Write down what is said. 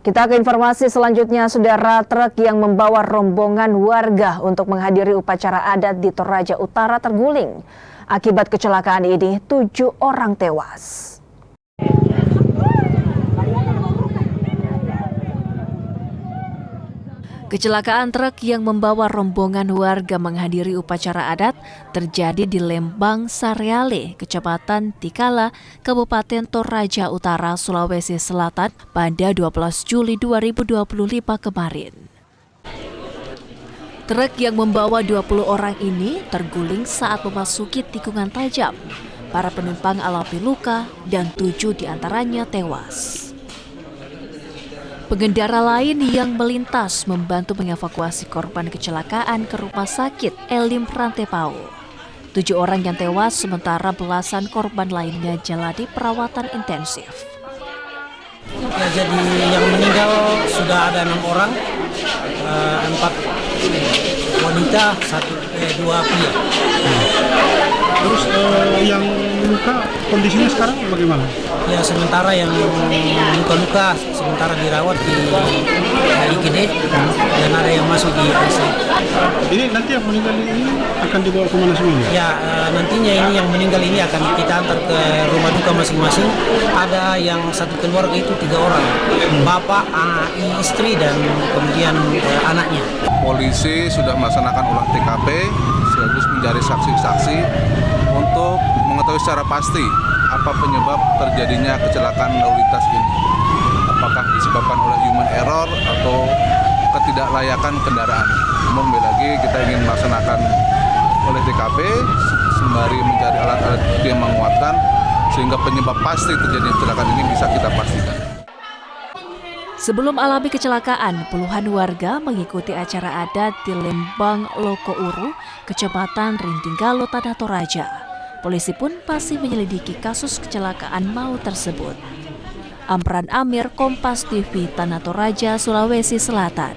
Kita ke informasi selanjutnya, saudara. Truk yang membawa rombongan warga untuk menghadiri upacara adat di Toraja Utara terguling. Akibat kecelakaan ini, 7 orang tewas. Kecelakaan truk yang membawa rombongan warga menghadiri upacara adat terjadi di Lembang Sareale, Kecamatan Tikala, Kabupaten Toraja Utara, Sulawesi Selatan pada 12 Juli 2025 kemarin. Truk yang membawa 20 orang ini terguling saat memasuki tikungan tajam. Para penumpang alami luka dan 7 diantaranya tewas. Pengendara lain yang melintas membantu mengevakuasi korban kecelakaan ke rumah sakit Elim Rantepao. 7 orang yang tewas sementara belasan korban lainnya jalani perawatan intensif. Ya, jadi yang meninggal sudah ada 6 orang, 4 wanita, 2 pria. Terus yang luka kondisinya sekarang bagaimana? Ya, sementara yang luka-luka sementara dirawat di IGD dan ada yang masuk di ICU. Ini nanti yang meninggal ini akan dibawa kemana semuanya? Ya, nantinya ini yang meninggal ini akan kita antar ke rumah duka masing-masing. Ada yang satu keluarga itu 3 orang, bapak, istri dan kemudian anaknya. Polisi sudah melaksanakan olah TKP sekaligus mencari saksi-saksi untuk mengetahui secara pasti apa penyebab terjadinya kecelakaan lalu lintas ini. Apakah disebabkan oleh human error atau ketidaklayakan kendaraan. Namun lagi kita ingin melaksanakan oleh TKP sembari mencari alat-alat bukti yang menguatkan sehingga penyebab pasti terjadinya kecelakaan ini bisa kita pastikan. Sebelum alami kecelakaan, puluhan warga mengikuti acara adat di Lembang Lokouru, Kecamatan Rintinggalo, Tanah Toraja. Polisi pun masih menyelidiki kasus kecelakaan maut tersebut. Amran Amir, Kompas TV, Tanah Toraja, Sulawesi Selatan.